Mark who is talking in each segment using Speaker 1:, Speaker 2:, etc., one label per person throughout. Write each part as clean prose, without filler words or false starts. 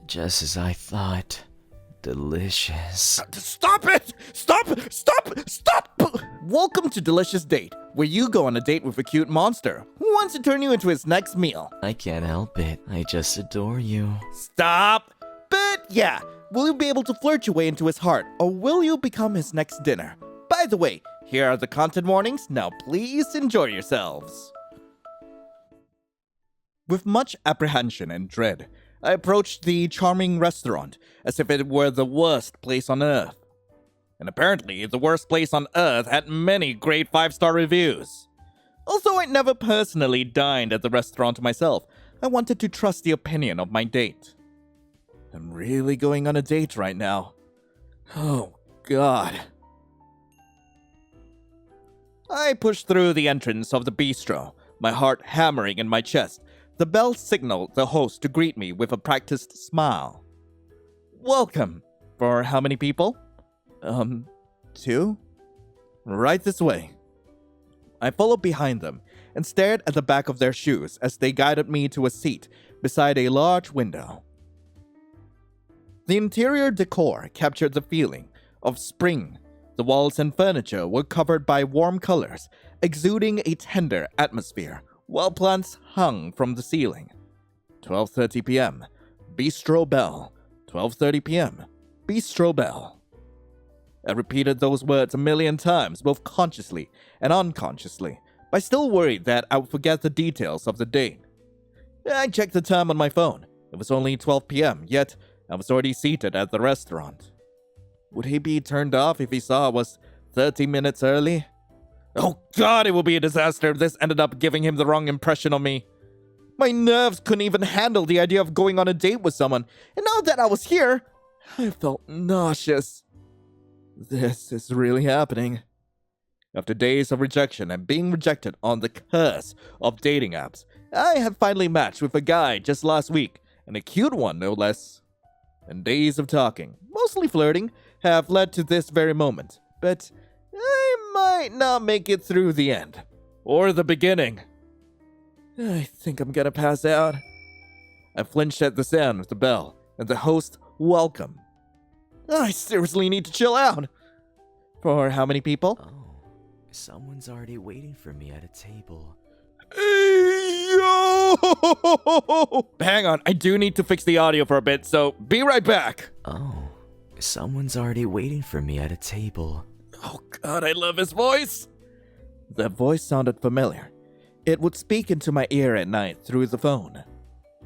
Speaker 1: Just as I thought. Delicious.
Speaker 2: Stop it! Stop! Welcome to Delicious Date, where you go on a date with a cute monster who wants to turn you into his next meal.
Speaker 1: I can't help it. I just adore you.
Speaker 2: Stop! But yeah, will you be able to flirt your way into his heart, or will you become his next dinner? By the way, here are the content warnings. Now please enjoy yourselves. With much apprehension and dread, I approached the charming restaurant as if it were the worst place on earth. And apparently, the worst place on earth had many great 5-star reviews. Although I never personally dined at the restaurant myself, I wanted to trust the opinion of my date. I'm really going on a date right now. Oh, God. I pushed through the entrance of the bistro, my heart hammering in my chest. The bell signaled the host to greet me with a practiced smile. Welcome. For how many people? 2? Right this way. I followed behind them and stared at the back of their shoes as they guided me to a seat beside a large window. The interior decor captured the feeling of spring. The walls and furniture were covered by warm colors, exuding a tender atmosphere, while plants hung from the ceiling. 12:30 p.m. Bistro bell. 12:30 p.m. Bistro bell. I repeated those words a million times, both consciously and unconsciously, but I still worried that I would forget the details of the date. I checked the time on my phone. It was only 12 p.m., yet I was already seated at the restaurant. Would he be turned off if he saw I was 30 minutes early? Oh God, it would be a disaster if this ended up giving him the wrong impression of me. My nerves couldn't even handle the idea of going on a date with someone, and now that I was here, I felt nauseous. This is really happening. After days of rejection and being rejected on the curse of dating apps, I have finally matched with a guy just last week, and a cute one no less. And days of talking, mostly flirting, have led to this very moment, but I might not make it through the end. Or the beginning. I think I'm gonna pass out. I flinched at the sound of the bell, and the host welcome. I seriously need to chill out. For how many people?
Speaker 1: Oh, someone's already waiting for me at a table.
Speaker 2: Yo! Hang on, I do need to fix the audio for a bit, so be right back.
Speaker 1: Oh, someone's already waiting for me at a table.
Speaker 2: Oh God, I love his voice. That voice sounded familiar. It would speak into my ear at night through the phone.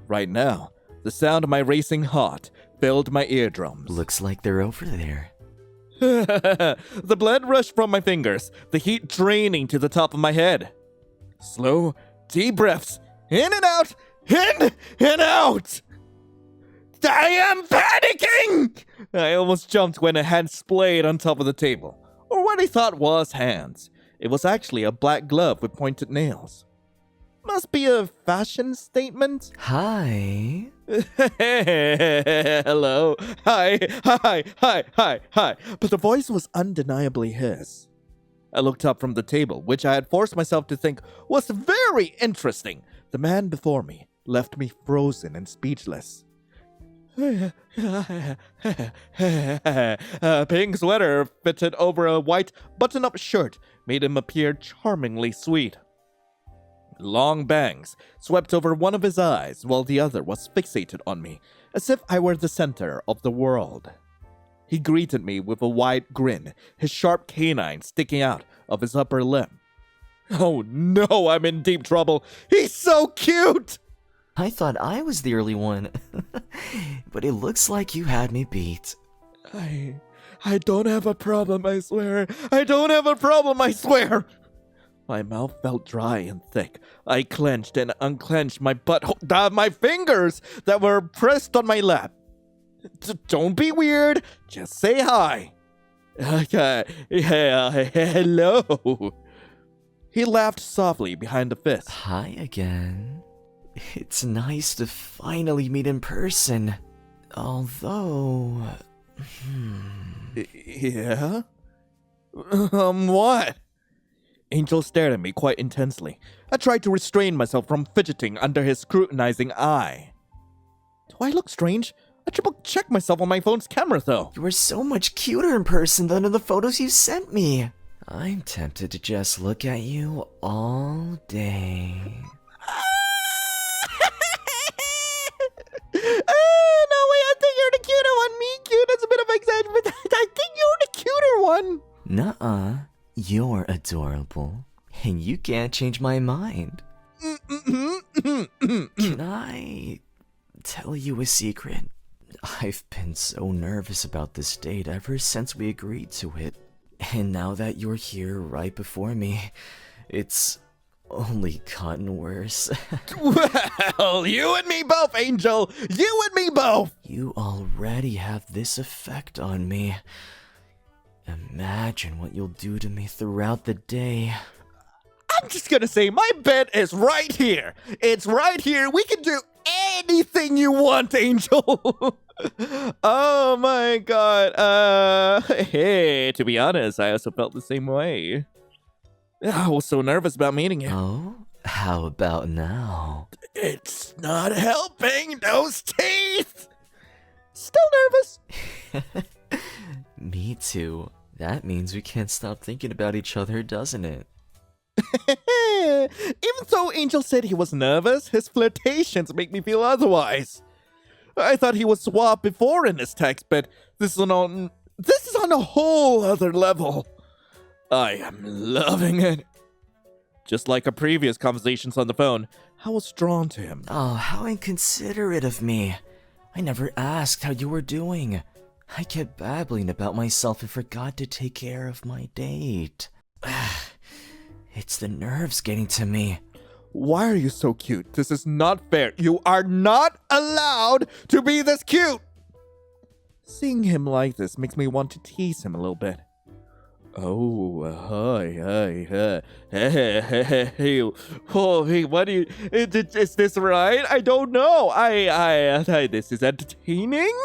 Speaker 2: Right now, the sound of my racing heart filled my eardrums.
Speaker 1: Looks like they're over there.
Speaker 2: The blood rushed from my fingers, the heat draining to the top of my head. Slow, deep breaths, in and out, in and out. I am panicking! I almost jumped when a hand splayed on top of the table. Or what I thought was hands. It was actually a black glove with pointed nails. Must be a fashion statement?
Speaker 1: Hi.
Speaker 2: Hello. Hi. But the voice was undeniably his. I looked up from the table, which I had forced myself to think was very interesting. The man before me left me frozen and speechless. A pink sweater fitted over a white button-up shirt made him appear charmingly sweet. Long bangs swept over one of his eyes while the other was fixated on me, as if I were the center of the world. He greeted me with a wide grin, his sharp canine sticking out of his upper lip. Oh no, I'm in deep trouble. He's so cute!
Speaker 1: I thought I was the early one, but it looks like you had me beat.
Speaker 2: I don't have a problem, I swear. I don't have a problem, I swear. My mouth felt dry and thick. I clenched and unclenched my my fingers that were pressed on my lap. Don't be weird. Just say hi. Okay. Yeah, hello. He laughed softly behind the fist.
Speaker 1: Hi again. It's nice to finally meet in person. Although...
Speaker 2: Yeah? What? Angel stared at me quite intensely. I tried to restrain myself from fidgeting under his scrutinizing eye. Do I look strange? I triple checked myself on my phone's camera, though.
Speaker 1: You are so much cuter in person than in the photos you sent me. I'm tempted to just look at you all day.
Speaker 2: No way, I think you're the cuter one. Me cute, that's a bit of exaggeration, but I think you're the cuter one.
Speaker 1: Nuh-uh, you're adorable, and you can't change my mind. Can I tell you a secret? I've been so nervous about this date ever since we agreed to it. And now that you're here right before me, it's only gotten worse.
Speaker 2: Well, you and me both, Angel. You and me both.
Speaker 1: You already have this effect on me. Imagine what you'll do to me throughout the day.
Speaker 2: I'm just gonna say, my bed is right here. It's right here. We can do anything you want, Angel. Oh my god. Hey, to be honest, I also felt the same way. I was so nervous about meeting you.
Speaker 1: Oh? How about now?
Speaker 2: It's not helping. Those teeth. Still nervous.
Speaker 1: Me too. That means we can't stop thinking about each other, doesn't it?
Speaker 2: Even though Angel said he was nervous, his flirtations make me feel otherwise. I thought he was suave before in his text, but this is on a whole other level. I am loving it. Just like our previous conversations on the phone, I was drawn to him.
Speaker 1: Oh, how inconsiderate of me. I never asked how you were doing. I kept babbling about myself and forgot to take care of my date. It's the nerves getting to me.
Speaker 2: Why are you so cute? This is not fair. You are not allowed to be this cute. Seeing him like this makes me want to tease him a little bit. Oh, hey, oh, hey, what do you, is this right? I don't know. This is entertaining.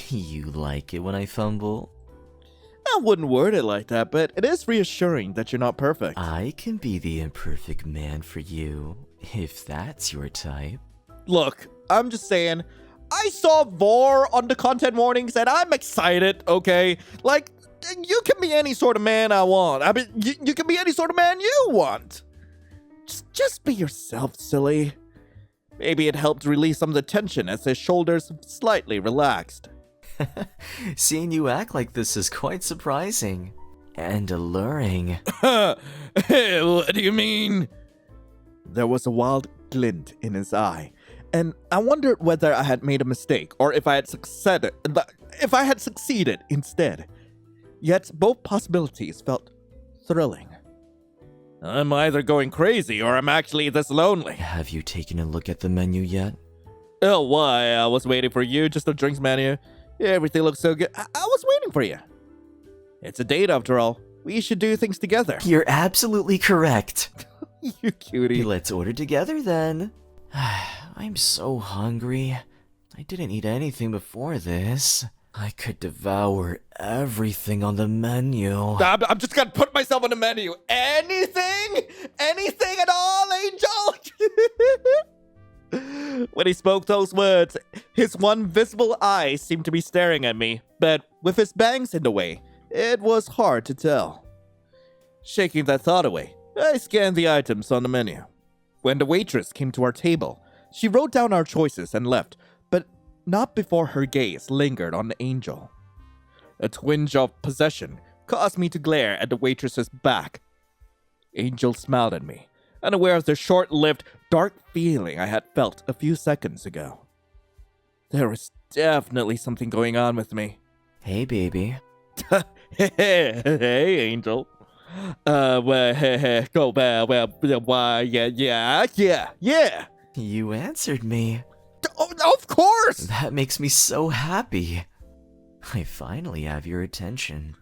Speaker 1: You like it when I fumble?
Speaker 2: I wouldn't word it like that, but it is reassuring that you're not perfect.
Speaker 1: I can be the imperfect man for you, if that's your type.
Speaker 2: Look, I'm just saying, I saw Vor on the content warnings and I'm excited, okay? Like, you can be any sort of man I want. I mean, you can be any sort of man you want. Just be yourself, silly. Maybe it helped release some of the tension as his shoulders slightly relaxed.
Speaker 1: Seeing you act like this is quite surprising. And alluring.
Speaker 2: What do you mean? There was a wild glint in his eye, and I wondered whether I had made a mistake or if I had succeeded instead. Yet both possibilities felt thrilling. I'm either going crazy or I'm actually this lonely.
Speaker 1: Have you taken a look at the menu yet?
Speaker 2: Oh, why? I was waiting for you, just the drinks menu. Everything looks so good. I was waiting for you. It's a date after all. We should do things together.
Speaker 1: You're absolutely correct.
Speaker 2: You cutie.
Speaker 1: Let's order together then. I'm so hungry. I didn't eat anything before this. I could devour everything on the menu.
Speaker 2: I'm just gonna put myself on the menu. Anything? Anything at all, Angel? When he spoke those words, his one visible eye seemed to be staring at me, but with his bangs in the way, it was hard to tell. Shaking that thought away, I scanned the items on the menu. When the waitress came to our table, she wrote down our choices and left, but not before her gaze lingered on the Angel. A twinge of possession caused me to glare at the waitress's back. Angel smiled at me, unaware of the short-lived, dark feeling I had felt a few seconds ago. There was definitely something going on with me.
Speaker 1: Hey, baby.
Speaker 2: Hey, Angel. Why, yeah.
Speaker 1: You answered me.
Speaker 2: Oh, of course!
Speaker 1: That makes me so happy. I finally have your attention.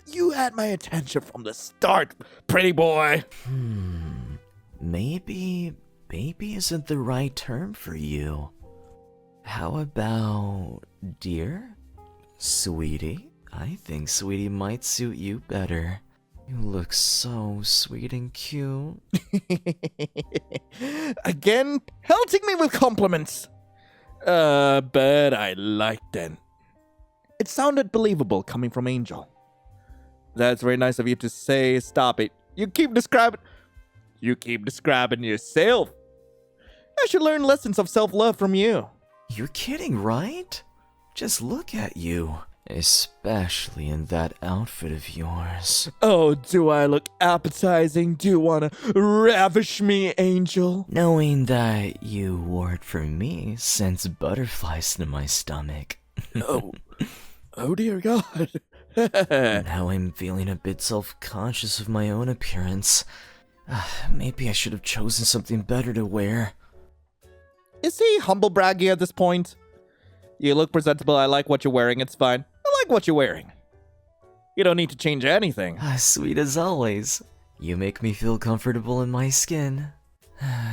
Speaker 2: You had my attention from the start, pretty boy.
Speaker 1: Maybe baby isn't the right term for you. How about dear? Sweetie? I think sweetie might suit you better. You look so sweet and cute.
Speaker 2: Again, pelting me with compliments. But I liked it. It sounded believable coming from Angel. That's very nice of you to say. Stop it. You keep describing yourself. I should learn lessons of self-love from you.
Speaker 1: You're kidding, right? Just look at you. Especially in that outfit of yours.
Speaker 2: Oh, do I look appetizing? Do you want to ravish me, Angel?
Speaker 1: Knowing that you wore it for me sends butterflies to my stomach.
Speaker 2: Oh dear God.
Speaker 1: Now I'm feeling a bit self-conscious of my own appearance. Maybe I should have chosen something better to wear.
Speaker 2: Is he humble bragging at this point? You look presentable. I like what you're wearing. It's fine. I like what you're wearing. You don't need to change anything.
Speaker 1: Sweet as always. You make me feel comfortable in my skin.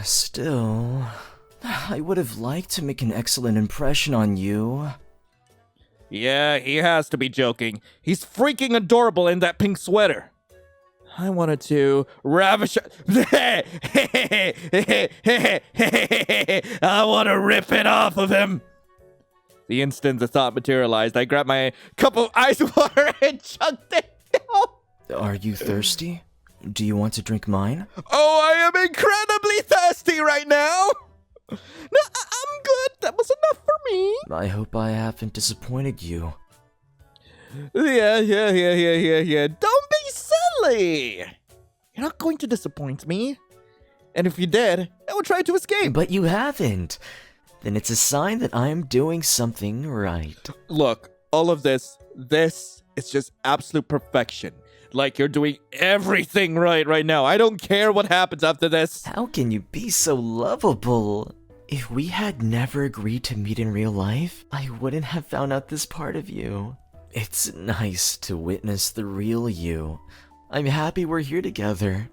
Speaker 1: Still, I would have liked to make an excellent impression on you.
Speaker 2: Yeah, he has to be joking. He's freaking adorable in that pink sweater. I wanted to ravish. I want to rip it off of him. The instant the thought materialized, I grabbed my cup of ice water and chugged it down.
Speaker 1: Are you thirsty? Do you want to drink mine?
Speaker 2: Oh, I am incredibly thirsty right now. No, I'm good. That was enough for me.
Speaker 1: I hope I haven't disappointed you.
Speaker 2: Yeah. Don't be silly. You're not going to disappoint me. And if you did, I will try to escape.
Speaker 1: But you haven't. Then it's a sign that I'm doing something right.
Speaker 2: Look, all of this is just absolute perfection. Like you're doing everything right now. I don't care what happens after this.
Speaker 1: How can you be so lovable? If we had never agreed to meet in real life, I wouldn't have found out this part of you. It's nice to witness the real you. I'm happy we're here together.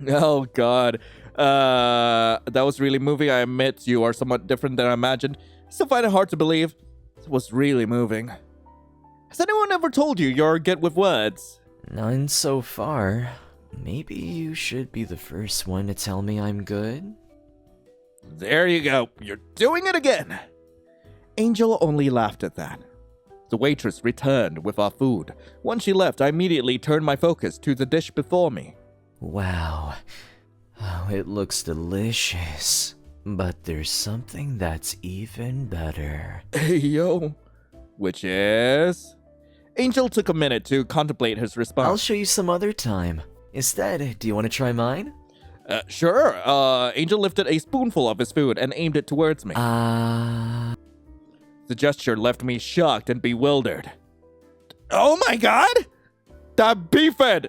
Speaker 2: Oh God. That was really moving. I admit you are somewhat different than I imagined. I still find it hard to believe. It was really moving. Has anyone ever told you you're good with words?
Speaker 1: None so far. Maybe you should be the first one to tell me I'm good.
Speaker 2: There you go. You're doing it again. Angel only laughed at that. The waitress returned with our food. Once she left, I immediately turned my focus to the dish before me.
Speaker 1: Wow. Oh, it looks delicious. But there's something that's even better.
Speaker 2: Hey, yo. Which is... Angel took a minute to contemplate his response.
Speaker 1: I'll show you some other time. Instead, do you want to try mine?
Speaker 2: Sure. Angel lifted a spoonful of his food and aimed it towards me. The gesture left me shocked and bewildered. Oh my God! That beefhead!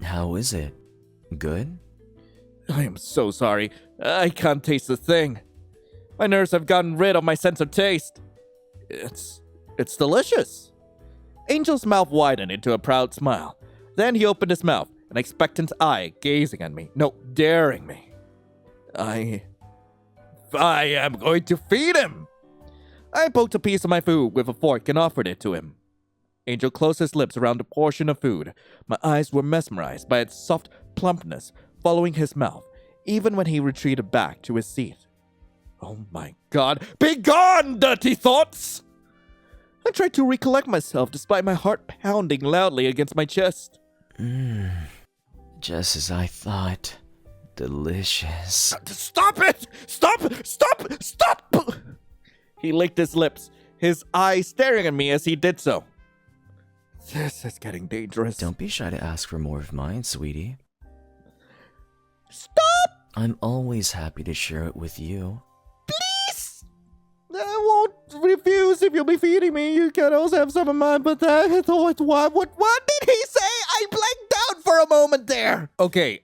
Speaker 1: How is it? Good?
Speaker 2: I am so sorry. I can't taste a thing. My nerves have gotten rid of my sense of taste. It's delicious. Angel's mouth widened into a proud smile. Then he opened his mouth, an expectant eye gazing at me. No, daring me. I am going to feed him. I poked a piece of my food with a fork and offered it to him. Angel closed his lips around a portion of food. My eyes were mesmerized by its soft plumpness following his mouth, even when he retreated back to his seat. Oh my God. Be gone, dirty thoughts! I tried to recollect myself despite my heart pounding loudly against my chest.
Speaker 1: Just as I thought. Delicious.
Speaker 2: Stop it! Stop! He licked his lips, his eyes staring at me as he did so. This is getting dangerous.
Speaker 1: Don't be shy to ask for more of mine, sweetie.
Speaker 2: Stop!
Speaker 1: I'm always happy to share it with you.
Speaker 2: Please! I won't refuse if you'll be feeding me. You can also have some of mine, but what did he say? I blanked out for a moment there. Okay.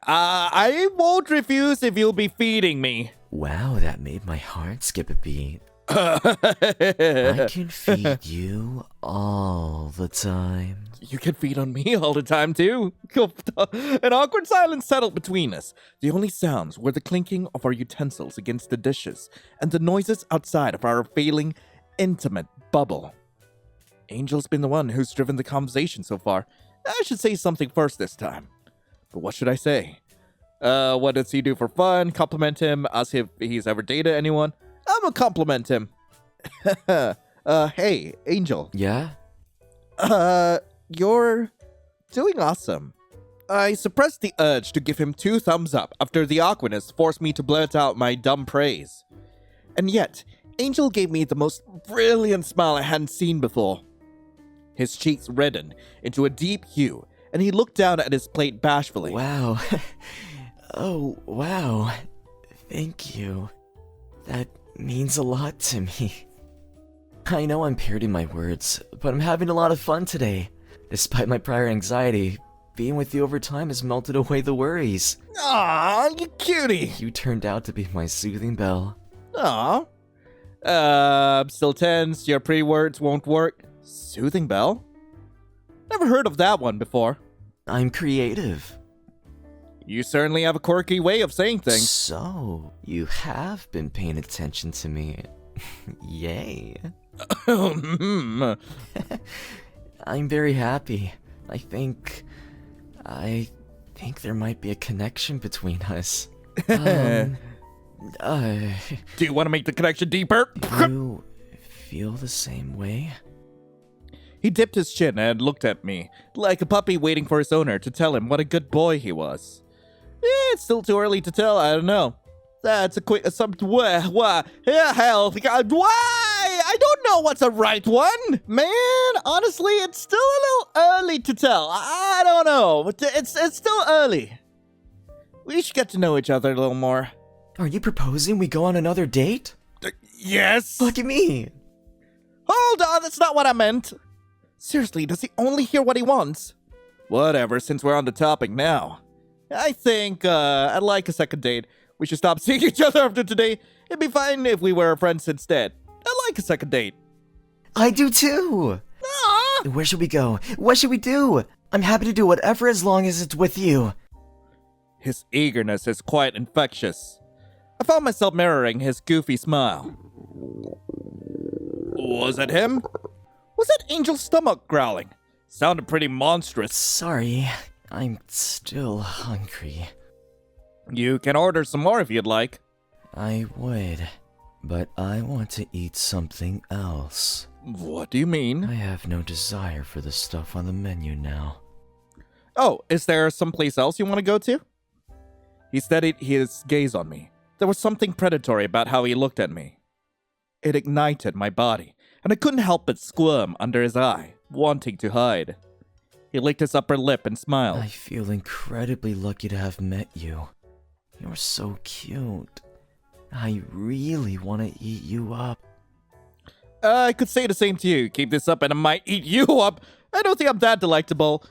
Speaker 2: I won't refuse if you'll be feeding me.
Speaker 1: Wow, that made my heart skip a beat. I can feed you all the time.
Speaker 2: You can feed on me all the time, too. An awkward silence settled between us. The only sounds were the clinking of our utensils against the dishes and the noises outside of our failing, intimate bubble. Angel's been the one who's driven the conversation so far. I should say something first this time. But what should I say? What does he do for fun? Compliment him, ask if he's ever dated anyone? I'ma compliment him. Hey, Angel.
Speaker 1: Yeah?
Speaker 2: You're doing awesome. I suppressed the urge to give him 2 thumbs up after the awkwardness forced me to blurt out my dumb praise. And yet, Angel gave me the most brilliant smile I hadn't seen before. His cheeks reddened into a deep hue, and he looked down at his plate bashfully.
Speaker 1: Wow. Oh, wow. Thank you. That means a lot to me. I know I'm parroting my words, but I'm having a lot of fun today. Despite my prior anxiety, being with you over time has melted away the worries.
Speaker 2: Aw, you cutie.
Speaker 1: You turned out to be my soothing bell.
Speaker 2: Aw. I'm still tense, your pretty words won't work. Soothing bell? Never heard of that one before.
Speaker 1: I'm creative.
Speaker 2: You certainly have a quirky way of saying things.
Speaker 1: So, you have been paying attention to me. Yay. I'm very happy. I think there might be a connection between us.
Speaker 2: Do you want to make the connection deeper?
Speaker 1: You feel the same way?
Speaker 2: He dipped his chin and looked at me, like a puppy waiting for his owner to tell him what a good boy he was. It's still too early to tell, I don't know. That's a quick assumption. Why? Hell, why? I don't know what's the right one. Man, honestly, it's still a little early to tell. I don't know. It's still early. We should get to know each other a little more.
Speaker 1: Are you proposing we go on another date?
Speaker 2: Yes.
Speaker 1: Look at me.
Speaker 2: Hold on, that's not what I meant. Seriously, does he only hear what he wants? Whatever, since we're on the topic now. I think, I'd like a second date. We should stop seeing each other after today. It'd be fine if we were friends instead. I'd like a second date.
Speaker 1: I do too.
Speaker 2: Aww.
Speaker 1: Where should we go? What should we do? I'm happy to do whatever as long as it's with you.
Speaker 2: His eagerness is quite infectious. I found myself mirroring his goofy smile. Was it him? Was that Angel's stomach growling? Sounded pretty monstrous.
Speaker 1: Sorry, I'm still hungry.
Speaker 2: You can order some more if you'd like.
Speaker 1: I would, but I want to eat something else.
Speaker 2: What do you mean?
Speaker 1: I have no desire for the stuff on the menu now.
Speaker 2: Oh, is there someplace else you want to go to? He steadied his gaze on me. There was something predatory about how he looked at me. It ignited my body, and I couldn't help but squirm under his eye, wanting to hide. He licked his upper lip and smiled.
Speaker 1: I feel incredibly lucky to have met you. You're so cute. I really want to eat you up.
Speaker 2: I could say the same to you. Keep this up and I might eat you up. I don't think I'm that delectable.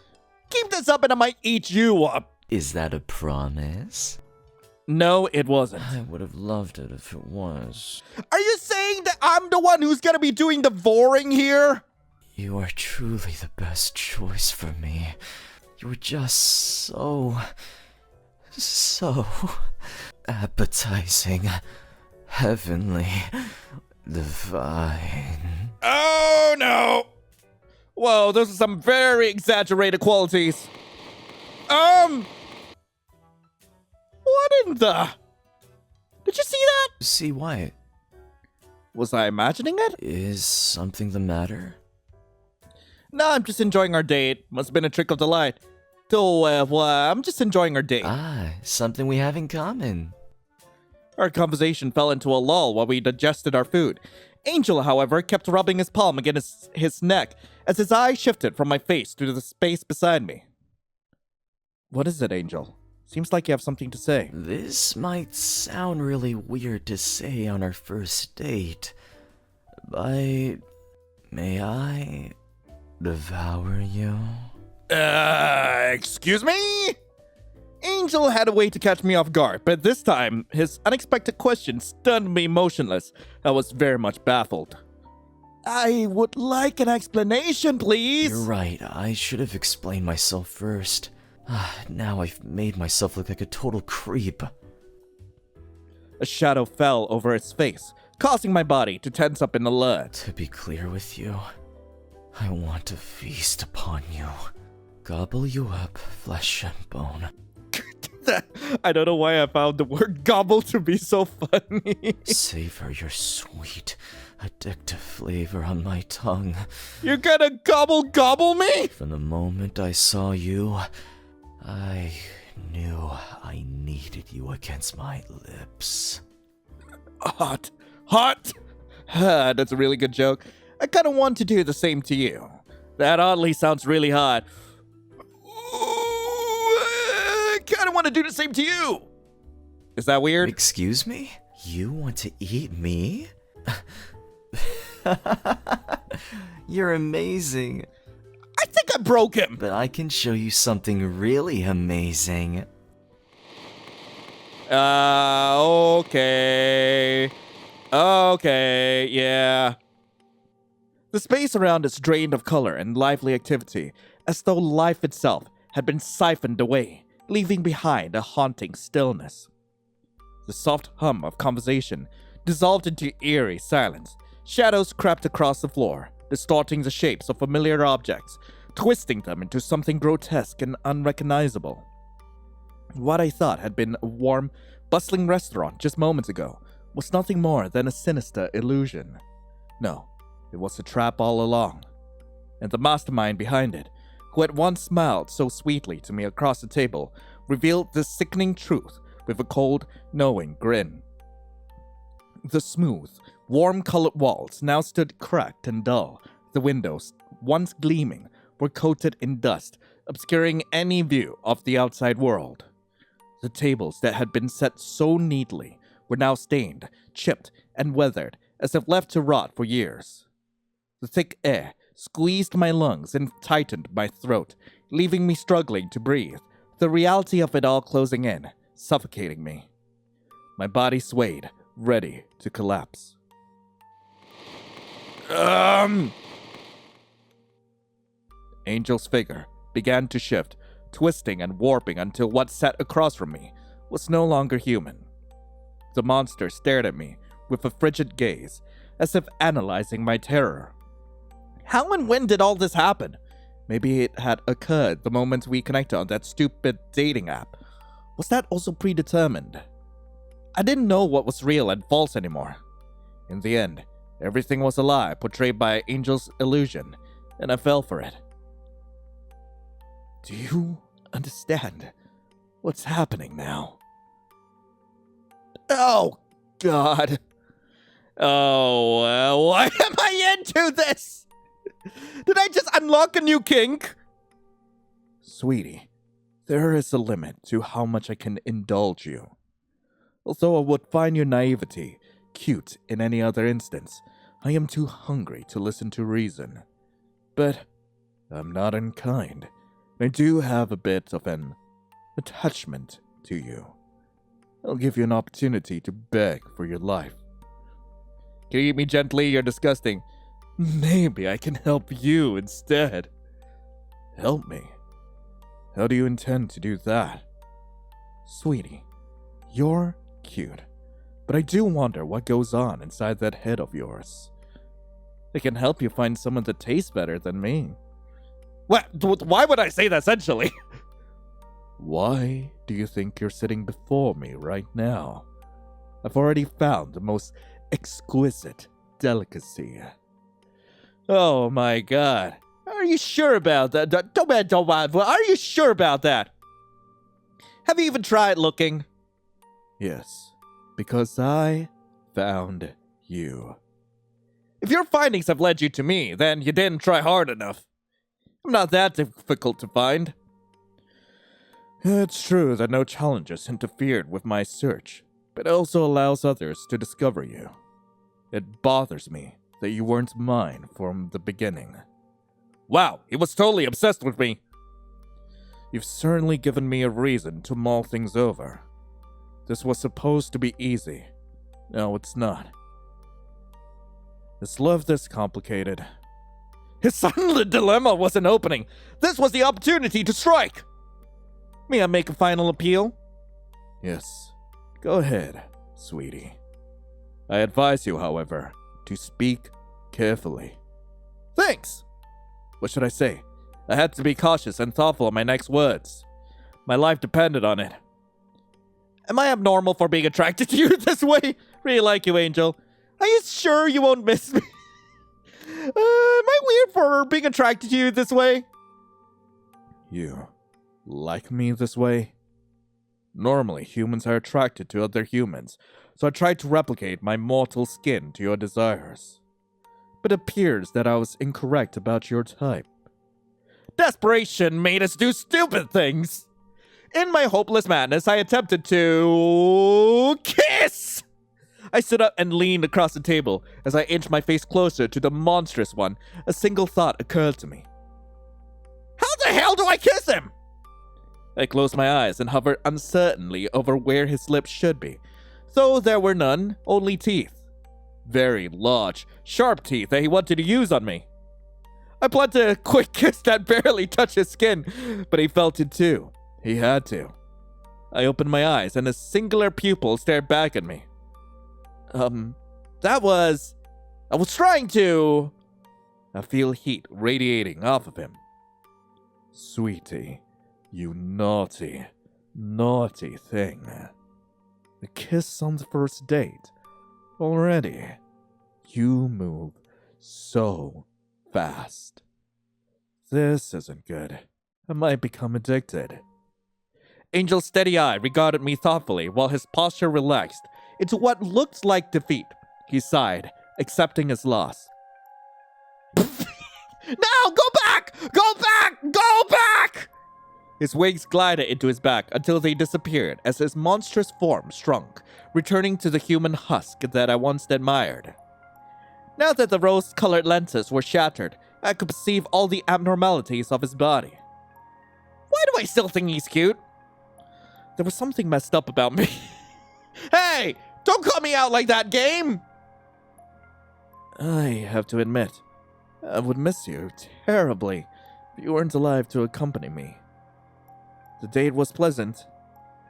Speaker 2: Keep this up and I might eat you up.
Speaker 1: Is that a promise?
Speaker 2: No, it wasn't.
Speaker 1: I would have loved it if it was.
Speaker 2: Are you saying that I'm the one who's gonna be doing the voring here?
Speaker 1: You are truly the best choice for me. You're just so appetizing, heavenly, divine.
Speaker 2: Oh no! Whoa, those are some very exaggerated qualities. What in the? Did you see that?
Speaker 1: See what?
Speaker 2: Was I imagining it?
Speaker 1: Is something the matter?
Speaker 2: No, I'm just enjoying our date. Must have been a trick of the light. So, I'm just enjoying our date.
Speaker 1: Ah, something we have in common.
Speaker 2: Our conversation fell into a lull while we digested our food. Angel, however, kept rubbing his palm against his neck as his eyes shifted from my face to the space beside me. What is it, Angel? Seems like you have something to say.
Speaker 1: This might sound really weird to say on our first date, but may I devour you?
Speaker 2: Excuse me? Angel had a way to catch me off guard, but this time, his unexpected question stunned me motionless. I was very much baffled. I would like an explanation, please.
Speaker 1: You're right, I should have explained myself first. Now I've made myself look like a total creep.
Speaker 2: A shadow fell over his face, causing my body to tense up in alert.
Speaker 1: To be clear with you, I want to feast upon you. Gobble you up, flesh and bone.
Speaker 2: I don't know why I found the word gobble to be so funny.
Speaker 1: Savor your sweet, addictive flavor on my tongue.
Speaker 2: You're gonna gobble me?
Speaker 1: From the moment I saw you, I knew I needed you against my lips.
Speaker 2: Hot. That's a really good joke. I kind of want to do the same to you. That oddly sounds really hot. I kind of want to do the same to you. Is that weird?
Speaker 1: Excuse me? You want to eat me? You're amazing.
Speaker 2: I think I broke him.
Speaker 1: But I can show you something really amazing.
Speaker 2: Okay. Okay, yeah. The space around is drained of color and lively activity, as though life itself had been siphoned away, leaving behind a haunting stillness. The soft hum of conversation dissolved into eerie silence. Shadows crept across the floor, distorting the shapes of familiar objects, twisting them into something grotesque and unrecognizable. What I thought had been a warm, bustling restaurant just moments ago was nothing more than a sinister illusion. No, it was a trap all along. And the mastermind behind it, who had once smiled so sweetly to me across the table, revealed the sickening truth with a cold, knowing grin. The smooth, warm-colored walls now stood cracked and dull. The windows, once gleaming, were coated in dust, obscuring any view of the outside world. The tables that had been set so neatly were now stained, chipped, and weathered, as if left to rot for years. The thick air squeezed my lungs and tightened my throat, leaving me struggling to breathe, the reality of it all closing in, suffocating me. My body swayed, ready to collapse. Angel's figure began to shift, twisting and warping until what sat across from me was no longer human. The monster stared at me with a frigid gaze, as if analyzing my terror. How and when did all this happen? Maybe it had occurred the moment we connected on that stupid dating app. Was that also predetermined? I didn't know what was real and false anymore. In the end, everything was a lie portrayed by Angel's illusion, and I fell for it. Do you understand what's happening now? Oh, God. Oh, why am I into this? Did I just unlock a new kink? Sweetie, there is a limit to how much I can indulge you. Although I would find your naivety cute in any other instance, I am too hungry to listen to reason. But I'm not unkind. I do have a bit of an attachment to you. I'll give you an opportunity to beg for your life. Can you eat me gently? You're disgusting. Maybe I can help you instead. Help me? How do you intend to do that? Sweetie, you're cute, but I do wonder what goes on inside that head of yours. It can help you find someone that tastes better than me. What? Why would I say that essentially? Why do you think you're sitting before me right now? I've already found the most exquisite delicacy. Oh my God. Are you sure about that? Don't. Are you sure about that? Have you even tried looking? Yes, because I found you. If your findings have led you to me, then you didn't try hard enough. I'm not that difficult to find. It's true that no challenges interfered with my search, but it also allows others to discover you. It bothers me that you weren't mine from the beginning. Wow, he was totally obsessed with me. You've certainly given me a reason to mull things over. This was supposed to be easy. No, it's not. Is love this complicated? His sudden dilemma was an opening. This was the opportunity to strike. May I make a final appeal? Yes, go ahead, sweetie. I advise you, however, to speak carefully. Thanks! What should I say? I had to be cautious and thoughtful of my next words. My life depended on it. Am I abnormal for being attracted to you this way? Really like you, Angel. Are you sure you won't miss me? Am I weird for being attracted to you this way? You like me this way? Normally, humans are attracted to other humans, so I tried to replicate my mortal skin to your desires. But it appears that I was incorrect about your type. Desperation made us do stupid things. In my hopeless madness, I attempted to kiss! I stood up and leaned across the table. As I inched my face closer to the monstrous one, a single thought occurred to me. How the hell do I kiss him? I closed my eyes and hovered uncertainly over where his lips should be. Though there were none, only teeth. Very large, sharp teeth that he wanted to use on me. I planted a quick kiss that barely touched his skin, but he felt it too. He had to. I opened my eyes and a singular pupil stared back at me. I was trying to... I feel heat radiating off of him. Sweetie, you naughty, naughty thing. A kiss on the first date. Already. You move so fast. This isn't good. I might become addicted. Angel's steady eye regarded me thoughtfully while his posture relaxed into what looked like defeat. He sighed, accepting his loss. Now, go back! Go back! Go back! His wings glided into his back until they disappeared as his monstrous form shrunk, returning to the human husk that I once admired. Now that the rose-colored lenses were shattered, I could perceive all the abnormalities of his body. Why do I still think he's cute? There was something messed up about me. Hey! Don't call me out like that, game! I have to admit, I would miss you terribly if you weren't alive to accompany me. The date was pleasant.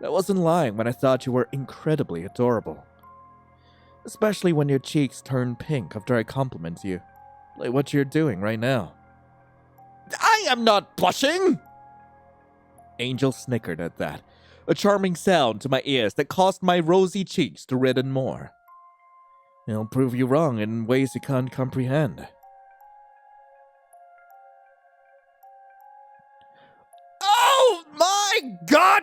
Speaker 2: I wasn't lying when I thought you were incredibly adorable. Especially when your cheeks turn pink after I compliment you, like what you're doing right now. I am not blushing! Angel snickered at that, a charming sound to my ears that caused my rosy cheeks to redden more. It'll prove you wrong in ways you can't comprehend. Oh my god!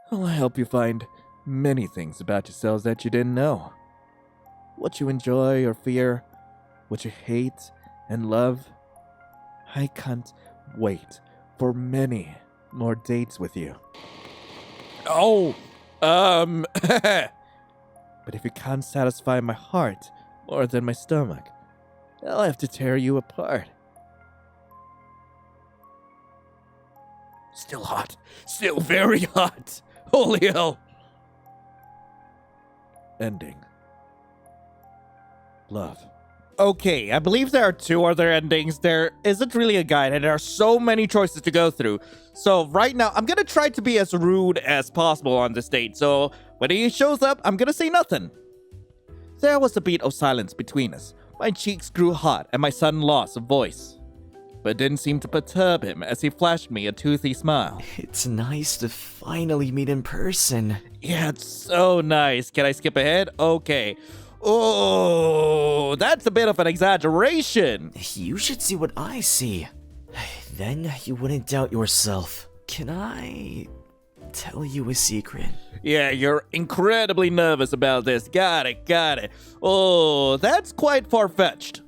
Speaker 2: I'll help you find many things about yourselves that you didn't know. What you enjoy or fear, what you hate and love. I can't wait for many more dates with you. Oh, But if you can't satisfy my heart more than my stomach, I'll have to tear you apart. Still hot. Still very hot. Holy hell. Ending. Love. Okay, I believe there are 2 other endings. There isn't really a guide, and there are so many choices to go through. So right now, I'm gonna try to be as rude as possible on this date. So when he shows up, I'm gonna say nothing. There was a beat of silence between us. My cheeks grew hot, and my sudden loss of voice. But it didn't seem to perturb him as he flashed me a toothy smile.
Speaker 1: It's nice to finally meet in person.
Speaker 2: Yeah, it's so nice. Can I skip ahead? Okay. Oh, that's a bit of an exaggeration.
Speaker 1: You should see what I see. Then you wouldn't doubt yourself. Can I tell you a secret?
Speaker 2: Yeah, you're incredibly nervous about this. Got it. Oh, that's quite far-fetched.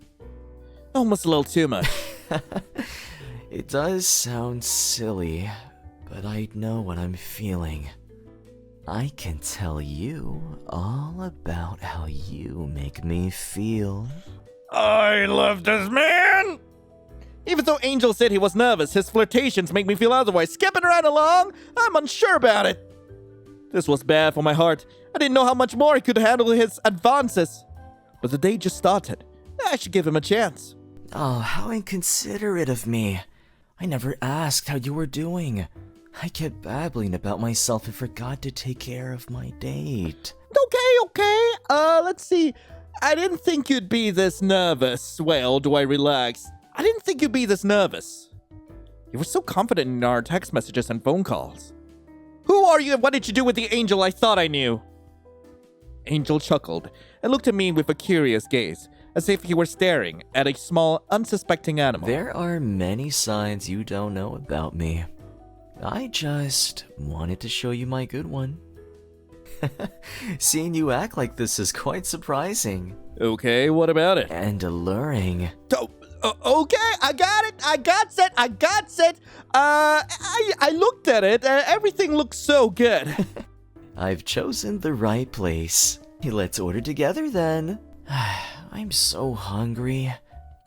Speaker 2: Almost a little too much.
Speaker 1: It does sound silly, but I know what I'm feeling. I can tell you all about how you make me feel.
Speaker 2: I love this man! Even though Angel said he was nervous, his flirtations make me feel otherwise. Skipping right along, I'm unsure about it. This was bad for my heart. I didn't know how much more he could handle his advances. But the day just started. I should give him a chance.
Speaker 1: Oh, how inconsiderate of me. I never asked how you were doing. I kept babbling about myself and forgot to take care of my date.
Speaker 2: Okay. Let's see. I didn't think you'd be this nervous. Well, do I relax? I didn't think you'd be this nervous. You were so confident in our text messages and phone calls. Who are you and what did you do with the angel I thought I knew? Angel chuckled and looked at me with a curious gaze, as if he were staring at a small, unsuspecting animal.
Speaker 1: There are many signs you don't know about me. I just wanted to show you my good one. Seeing you act like this is quite surprising.
Speaker 2: Okay, what about it?
Speaker 1: And alluring.
Speaker 2: Okay, I got it. I got it. I looked at it. Everything looks so good.
Speaker 1: I've chosen the right place. Let's order together then. I'm so hungry.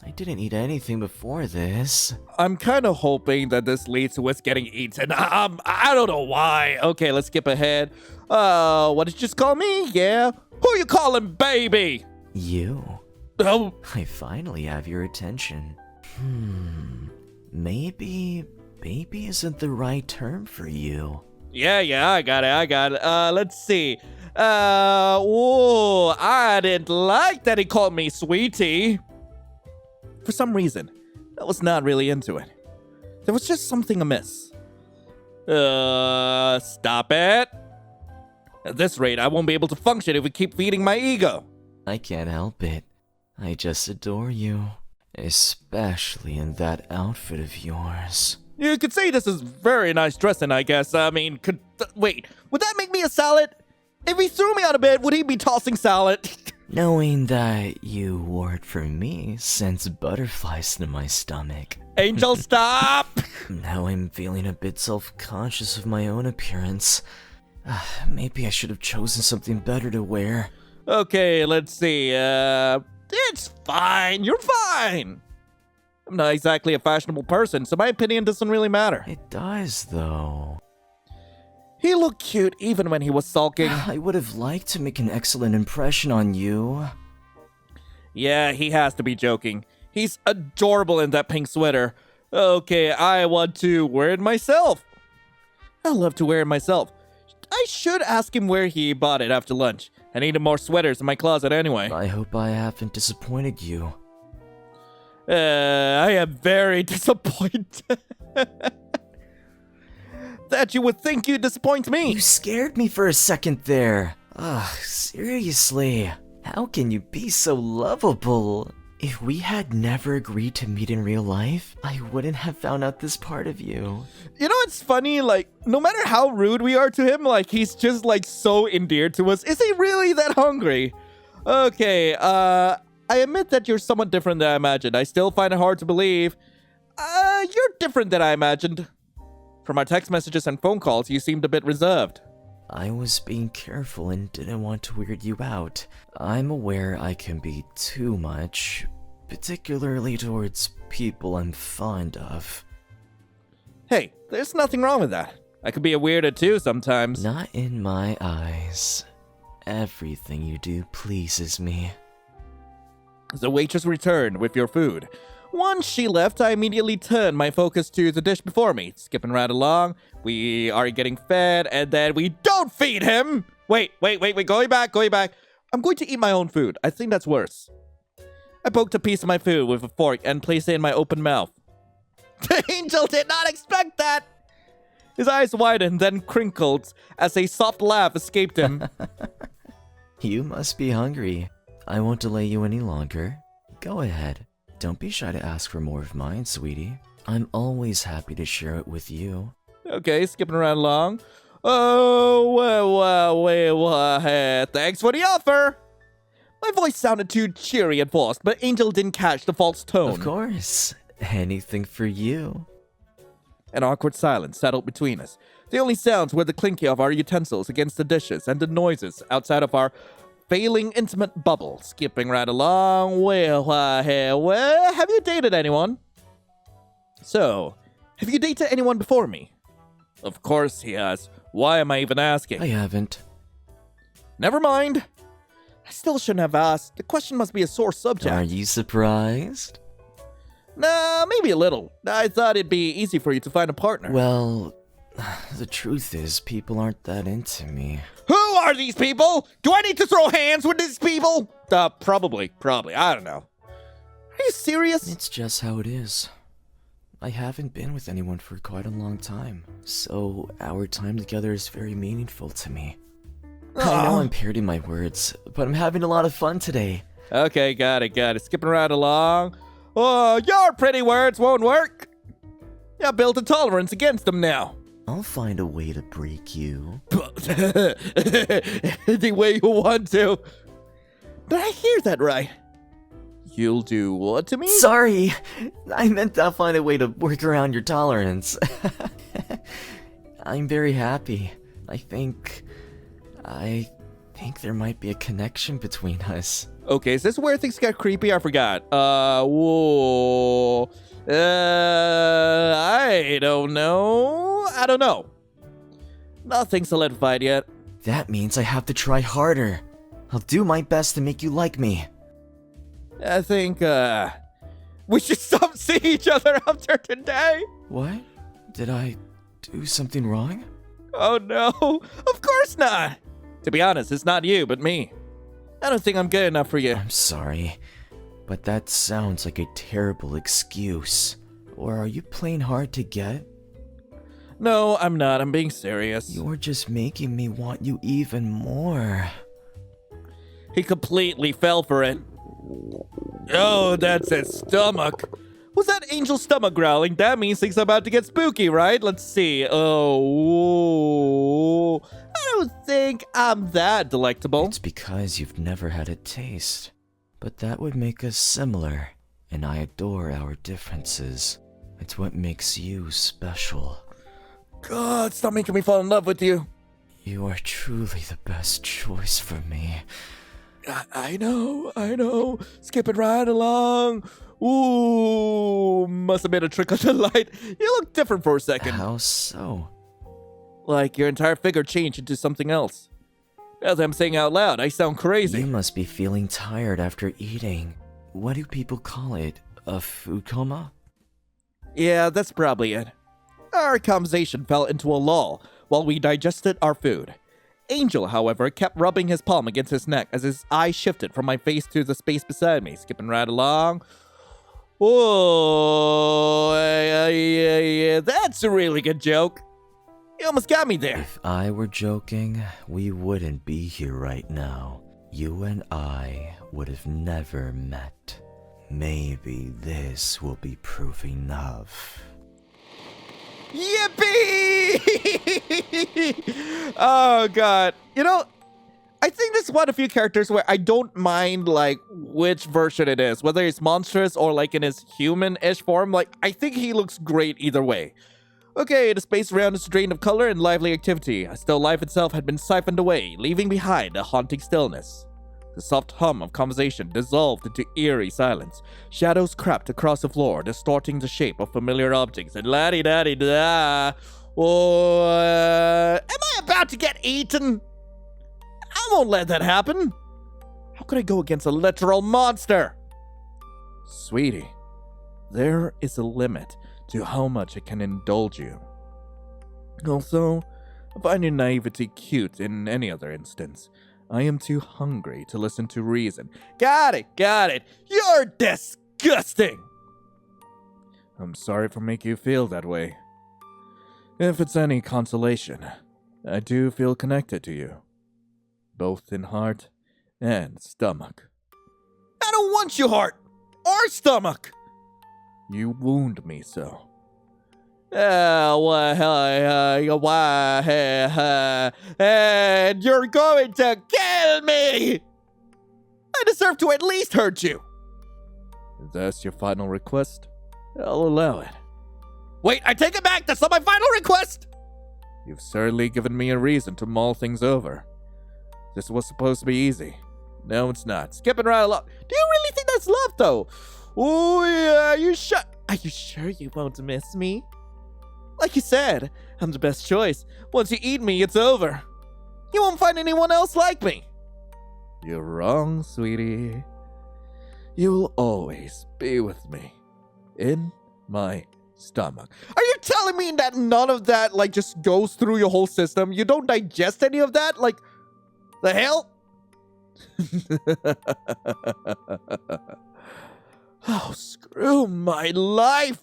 Speaker 1: I didn't eat anything before this.
Speaker 2: I'm kind of hoping that this leads to us getting eaten. I don't know why. Okay, let's skip ahead. What did you just call me? Yeah? Who you calling baby?
Speaker 1: You.
Speaker 2: Oh.
Speaker 1: I finally have your attention. Maybe baby isn't the right term for you.
Speaker 2: Yeah, I got it. Let's see. Whoa, I didn't like that he called me sweetie. For some reason, I was not really into it. There was just something amiss. Stop it. At this rate, I won't be able to function if we keep feeding my ego.
Speaker 1: I can't help it. I just adore you. Especially in that outfit of yours.
Speaker 2: You could say this is very nice dressing, I guess. I mean, wait, would that make me a salad? If he threw me out of bed, would he be tossing salad?
Speaker 1: Knowing that you wore it for me sends butterflies to my stomach.
Speaker 2: Angel, stop!
Speaker 1: Now I'm feeling a bit self-conscious of my own appearance. Maybe I should have chosen something better to wear.
Speaker 2: Okay, let's see. It's fine. You're fine. I'm not exactly a fashionable person, so my opinion doesn't really matter.
Speaker 1: It does, though.
Speaker 2: He looked cute even when he was sulking.
Speaker 1: I would have liked to make an excellent impression on you.
Speaker 2: Yeah, he has to be joking. He's adorable in that pink sweater. Okay, I want to wear it myself. I love to wear it myself. I should ask him where he bought it after lunch. I need more sweaters in my closet anyway.
Speaker 1: I hope I haven't disappointed you.
Speaker 2: I am very disappointed. That you would think you'd disappoint me.
Speaker 1: You scared me for a second there. Seriously. How can you be so lovable? If we had never agreed to meet in real life, I wouldn't have found out this part of you.
Speaker 2: You know what's funny? Like, no matter how rude we are to him, like, he's just, like, so endeared to us. Is he really that hungry? Okay, I admit that you're somewhat different than I imagined. I still find it hard to believe. You're different than I imagined. From our text messages and phone calls, you seemed a bit reserved.
Speaker 1: I was being careful and didn't want to weird you out. I'm aware I can be too much, particularly towards people I'm fond of.
Speaker 2: Hey, there's nothing wrong with that. I could be a weirdo too sometimes.
Speaker 1: Not in my eyes. Everything you do pleases me.
Speaker 2: The waitress returned with your food. Once she left, I immediately turned my focus to the dish before me. Skipping right along, we are getting fed, and then we don't feed him! Wait, going back. I'm going to eat my own food. I think that's worse. I poked a piece of my food with a fork and placed it in my open mouth. The angel did not expect that! His eyes widened, then crinkled as a soft laugh escaped him.
Speaker 1: You must be hungry. I won't delay you any longer. Go ahead. Don't be shy to ask for more of mine, sweetie. I'm always happy to share it with you.
Speaker 2: Okay, skipping right along. Oh, well, thanks for the offer. My voice sounded too cheery and forced, but Angel didn't catch the false tone.
Speaker 1: Of course. Anything for you.
Speaker 2: An awkward silence settled between us. The only sounds were the clinking of our utensils against the dishes and the noises outside of our failing intimate bubble. Skipping right along. Well, have you dated anyone? So, have you dated anyone before me? Of course he has. Why am I even asking?
Speaker 1: I haven't.
Speaker 2: Never mind. I still shouldn't have asked. The question must be a sore subject.
Speaker 1: Are you surprised?
Speaker 2: Nah, maybe a little. I thought it'd be easy for you to find a partner.
Speaker 1: Well, the truth is, people aren't that into me.
Speaker 2: Who are these people? Do I need to throw hands with these people? Probably. I don't know. Are you serious?
Speaker 1: It's just how it is. I haven't been with anyone for quite a long time, so our time together is very meaningful to me. I know I'm parroting my words, but I'm having a lot of fun today.
Speaker 2: Okay, got it. Skipping right along. Oh, your pretty words won't work. I built a tolerance against them now.
Speaker 1: I'll find a way to break you.
Speaker 2: Any way you want to. Did I hear that right? You'll do what to me?
Speaker 1: Sorry, I meant I'll find a way to work around your tolerance. I'm very happy. I think there might be a connection between us.
Speaker 2: Okay, is this where things got creepy? I forgot. Whoa. I don't know. Nothing solidified yet.
Speaker 1: That means I have to try harder. I'll do my best to make you like me.
Speaker 2: I think, we should stop seeing each other after today.
Speaker 1: What? Did I do something wrong?
Speaker 2: Oh no, of course not. To be honest, it's not you, but me. I don't think I'm good enough for you.
Speaker 1: I'm sorry, but that sounds like a terrible excuse. Or are you playing hard to get?
Speaker 2: No, I'm not. I'm being serious.
Speaker 1: You're just making me want you even more.
Speaker 2: He completely fell for it. Oh, that's his stomach. Was that Angel's stomach growling? That means things are about to get spooky, right? Let's see. Oh, I don't think I'm that delectable.
Speaker 1: It's because you've never had a taste. But that would make us similar, and I adore our differences. It's what makes you special.
Speaker 2: God, stop making me fall in love with you.
Speaker 1: You are truly the best choice for me.
Speaker 2: I know. Skip it right along. Ooh, must have been a trick of the light. You look different for a second.
Speaker 1: How so?
Speaker 2: Like your entire figure changed into something else. As I'm saying out loud, I sound crazy.
Speaker 1: You must be feeling tired after eating. What do people call it? A food coma?
Speaker 2: Yeah, that's probably it. Our conversation fell into a lull while we digested our food. Angel, however, kept rubbing his palm against his neck as his eyes shifted from my face to the space beside me, skipping right along. Oh, yeah, that's a really good joke. You almost got me there.
Speaker 1: If I were joking, we wouldn't be here right now. You and I would have never met. Maybe this will be proof enough.
Speaker 2: Yippee! Oh, God. You know, I think this is one of the few characters where I don't mind, like, which version it is. Whether it's monstrous or, like, in his human-ish form. Like, I think he looks great either way. Okay, the space around is drained of color and lively activity. As though life itself had been siphoned away, leaving behind a haunting stillness. The soft hum of conversation dissolved into eerie silence. Shadows crept across the floor, distorting the shape of familiar objects, and la-di-da-di-da. Oh, am I about to get eaten? I won't let that happen. How could I go against a literal monster? Sweetie, there is a limit to how much I can indulge you. Also, I find your naivety cute in any other instance. I am too hungry to listen to reason. Got it. You're disgusting. I'm sorry for making you feel that way. If it's any consolation, I do feel connected to you. Both in heart and stomach. I don't want your heart or stomach. You wound me so. And you're going to kill me! I deserve to at least hurt you. If that's your final request, I'll allow it. Wait, I take it back! That's not my final request! You've certainly given me a reason to mull things over. This was supposed to be easy. No, it's not. Skipping right along. Do you really think that's love, though? Oh, yeah, are you sure you won't miss me? Like you said, I'm the best choice. Once you eat me, it's over. You won't find anyone else like me. You're wrong, sweetie. You'll always be with me. In my stomach. Are you telling me that none of that, like, just goes through your whole system? You don't digest any of that? Like, the hell? Oh, screw my life.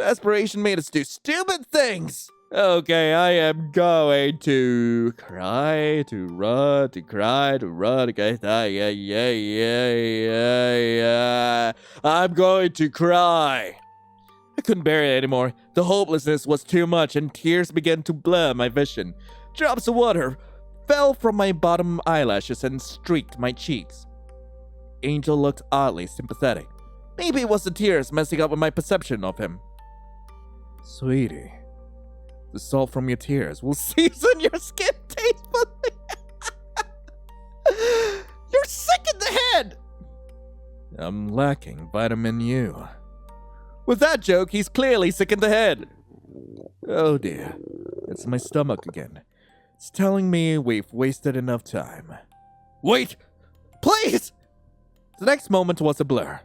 Speaker 2: Desperation made us do stupid things. Okay, I am going to cry, to run, to cry, to run. Okay, yeah. I'm going to cry. I couldn't bear it anymore. The hopelessness was too much, and tears began to blur my vision. Drops of water fell from my bottom eyelashes and streaked my cheeks. Angel looked oddly sympathetic. Maybe it was the tears messing up with my perception of him. Sweetie, the salt from your tears will season your skin tastefully. You're sick in the head! I'm lacking vitamin U. With that joke, he's clearly sick in the head. Oh dear, it's my stomach again. It's telling me we've wasted enough time. Wait! Please! The next moment was a blur.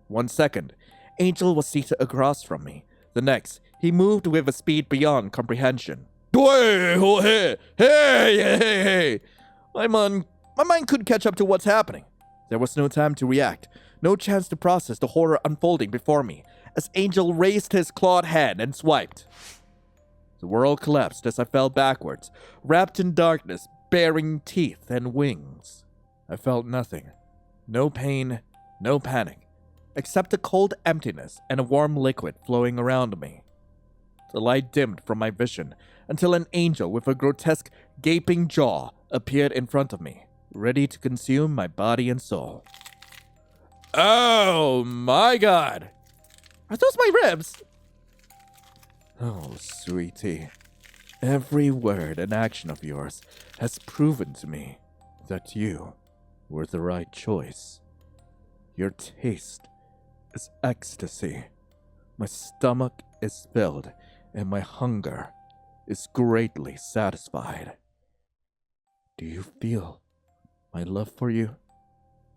Speaker 2: 1 second, Angel was seated across from me. The next, he moved with a speed beyond comprehension. Hey! My mind couldn't catch up to what's happening. There was no time to react, no chance to process the horror unfolding before me, as Angel raised his clawed hand and swiped. The world collapsed as I fell backwards, wrapped in darkness, bearing teeth and wings. I felt nothing. No pain, no panic, except a cold emptiness and a warm liquid flowing around me. The light dimmed from my vision until an angel with a grotesque, gaping jaw appeared in front of me, ready to consume my body and soul. Oh my God! Are those my ribs? Oh, sweetie. Every word and action of yours has proven to me that you were the right choice. Your taste is ecstasy. My stomach is filled, and my hunger is greatly satisfied. Do you feel my love for you?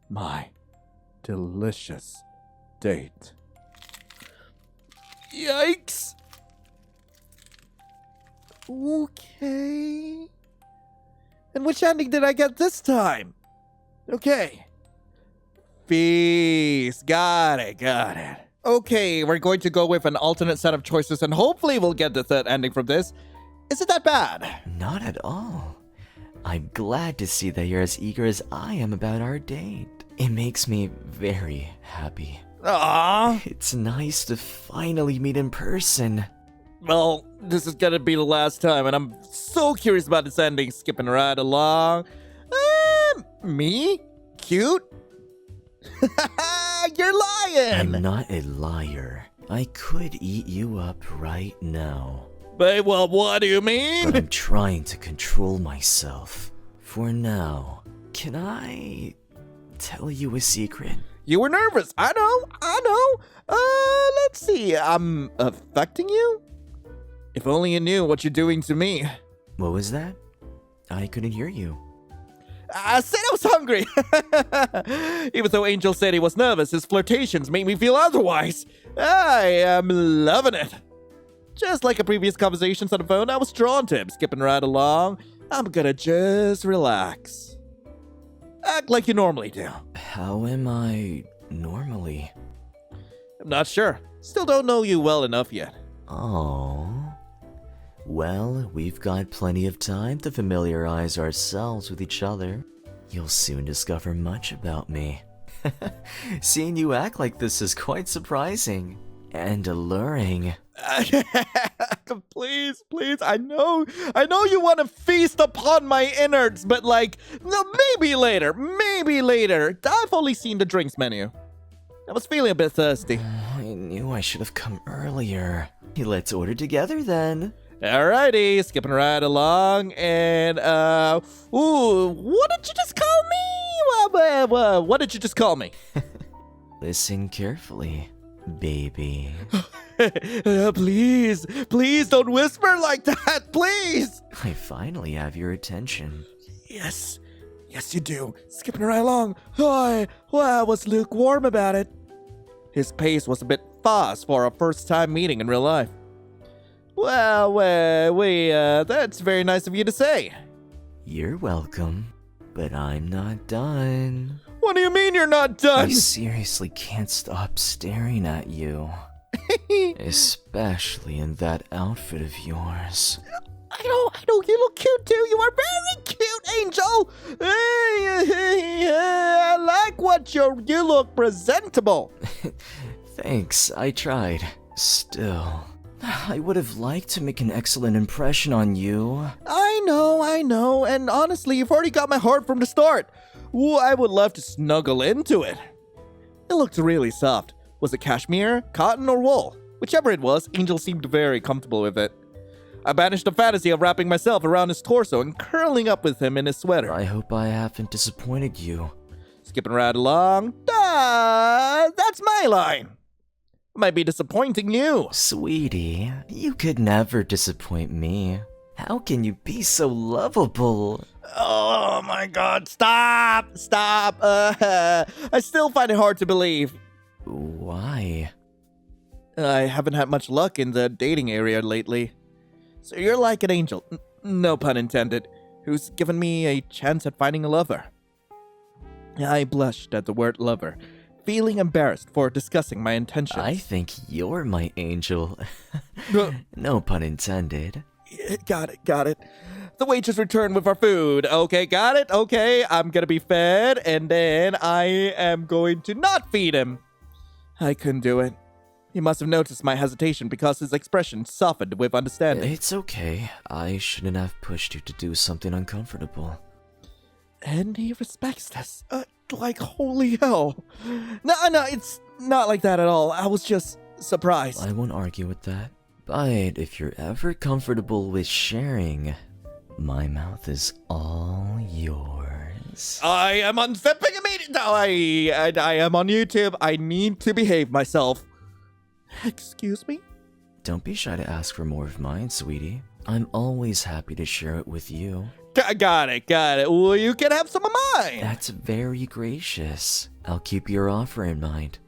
Speaker 2: My delicious date. Yikes! Okay. And which ending did I get this time? Okay. Feast. Got it. Okay, we're going to go with an alternate set of choices, and hopefully we'll get the third ending from this. Is it that bad?
Speaker 1: Not at all. I'm glad to see that you're as eager as I am about our date. It makes me very happy.
Speaker 2: Aww.
Speaker 1: It's nice to finally meet in person.
Speaker 2: Well, this is gonna be the last time, and I'm so curious about this ending. Skipping right along. Me? Cute? You're lying!
Speaker 1: I'm not a liar. I could eat you up right now.
Speaker 2: But, well, what do you mean?
Speaker 1: But I'm trying to control myself. For now, can I tell you a secret?
Speaker 2: You were nervous. I know. Let's see. I'm affecting you? If only you knew what you're doing to me.
Speaker 1: What was that? I couldn't hear you.
Speaker 2: I said I was hungry. Even though Angel said he was nervous, his flirtations made me feel otherwise. I am loving it. Just like a previous conversations on the phone, I was drawn to him, skipping right along. I'm gonna just relax. Act like you normally do.
Speaker 1: How am I normally?
Speaker 2: I'm not sure. Still don't know you well enough yet.
Speaker 1: Oh. Well, we've got plenty of time to familiarize ourselves with each other. You'll soon discover much about me. Seeing you act like this is quite surprising and alluring.
Speaker 2: Please, I know you want to feast upon my innards, but no, maybe later. I've only seen the drinks menu. I was feeling a bit thirsty.
Speaker 1: I knew I should have come earlier. Let's order together then.
Speaker 2: Alrighty, skipping right along, and what did you just call me? What did you just call me?
Speaker 1: Listen carefully, baby.
Speaker 2: Please don't whisper like that, please.
Speaker 1: I finally have your attention.
Speaker 2: Yes, you do. Skipping right along. I was lukewarm about it. His pace was a bit fast for our first time meeting in real life. Well, that's very nice of you to say.
Speaker 1: You're welcome, but I'm not done.
Speaker 2: What do you mean you're not done?
Speaker 1: I seriously can't stop staring at you. Especially in that outfit of yours.
Speaker 2: I know, you look cute too. You are very cute, Angel. I like what you look presentable.
Speaker 1: Thanks, I tried. Still, I would have liked to make an excellent impression on you.
Speaker 2: I know, and honestly, you've already got my heart from the start. Ooh, I would love to snuggle into it. It looked really soft. Was it cashmere, cotton, or wool? Whichever it was, Angel seemed very comfortable with it. I banished the fantasy of wrapping myself around his torso and curling up with him in his sweater.
Speaker 1: I hope I haven't disappointed you.
Speaker 2: Skipping right along. That's my line. Might be disappointing you.
Speaker 1: Sweetie, you could never disappoint me. How can you be so lovable?
Speaker 2: Oh my god, stop! I still find it hard to believe.
Speaker 1: Why?
Speaker 2: I haven't had much luck in the dating area lately. So you're like an angel, no pun intended, who's given me a chance at finding a lover. I blushed at the word lover, feeling embarrassed for discussing my intentions.
Speaker 1: I think you're my angel. No pun intended.
Speaker 2: Got it. The waitress returned with our food. Okay, got it. Okay, I'm gonna be fed, and then I am going to not feed him. I couldn't do it. He must have noticed my hesitation because his expression softened with understanding.
Speaker 1: It's okay. I shouldn't have pushed you to do something uncomfortable.
Speaker 2: And he respects this. Like holy hell. No, it's not like that at all. I was just surprised.
Speaker 1: I won't argue with that. But if you're ever comfortable with sharing, my mouth is all yours.
Speaker 2: I am unzipping immediately. I am on YouTube. I need to behave myself. Excuse me?
Speaker 1: Don't be shy to ask for more of mine, sweetie. I'm always happy to share it with you.
Speaker 2: Got it. Well, you can have some of mine.
Speaker 1: That's very gracious. I'll keep your offer in mind.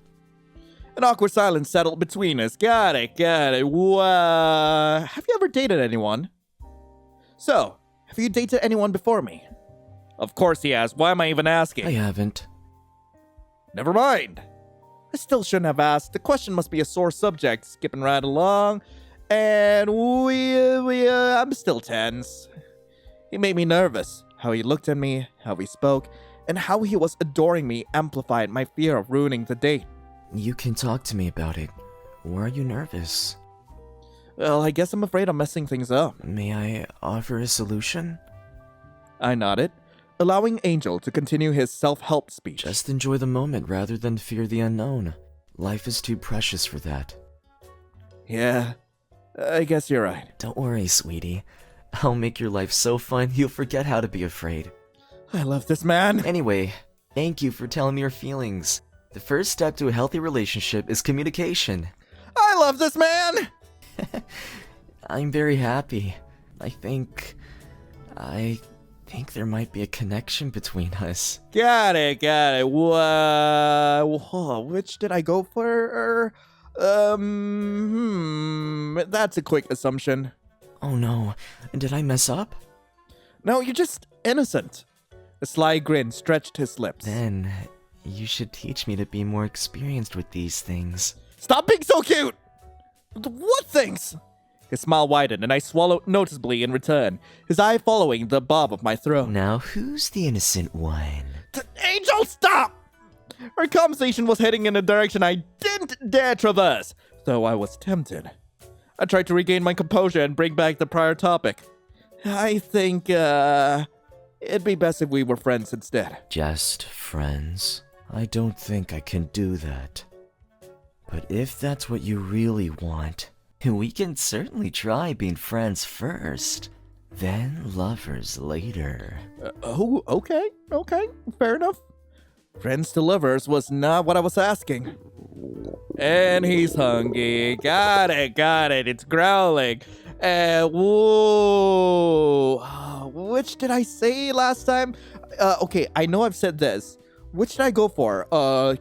Speaker 2: An awkward silence settled between us. Got it. Have you ever dated anyone? So, have you dated anyone before me? Of course he has. Why am I even asking?
Speaker 1: I haven't.
Speaker 2: Never mind. I still shouldn't have asked. The question must be a sore subject. Skipping right along. And I'm still tense. He made me nervous. How he looked at me, how he spoke, and how he was adoring me amplified my fear of ruining the date.
Speaker 1: You can talk to me about it. Why are you nervous?
Speaker 2: Well, I guess I'm afraid I'm messing things up.
Speaker 1: May I offer a solution?
Speaker 2: I nodded, allowing Angel to continue his self-help speech.
Speaker 1: Just enjoy the moment rather than fear the unknown. Life is too precious for that.
Speaker 2: Yeah, I guess you're right.
Speaker 1: Don't worry, sweetie. I'll make your life so fun you'll forget how to be afraid.
Speaker 2: I love this man.
Speaker 1: Anyway, thank you for telling me your feelings. The first step to a healthy relationship is communication.
Speaker 2: I love this man.
Speaker 1: I'm very happy. I think there might be a connection between us.
Speaker 2: Got it. Which did I go for? That's a quick assumption.
Speaker 1: Oh no, did I mess up?
Speaker 2: No, you're just innocent. A sly grin stretched his lips.
Speaker 1: Then you should teach me to be more experienced with these things.
Speaker 2: Stop being so cute! What things? His smile widened and I swallowed noticeably in return, his eye following the bob of my throat.
Speaker 1: Now who's the innocent one?
Speaker 2: Angel, stop! Our conversation was heading in a direction I didn't dare traverse, though I was tempted. I tried to regain my composure and bring back the prior topic. I think, it'd be best if we were friends instead.
Speaker 1: Just friends? I don't think I can do that. But if that's what you really want, we can certainly try being friends first, then lovers later.
Speaker 2: Okay, fair enough. Friends to lovers was not what I was asking. And he's hungry. Got it. It's growling. Whoa. Which did I say last time? Okay, I know I've said this. Which should I go for?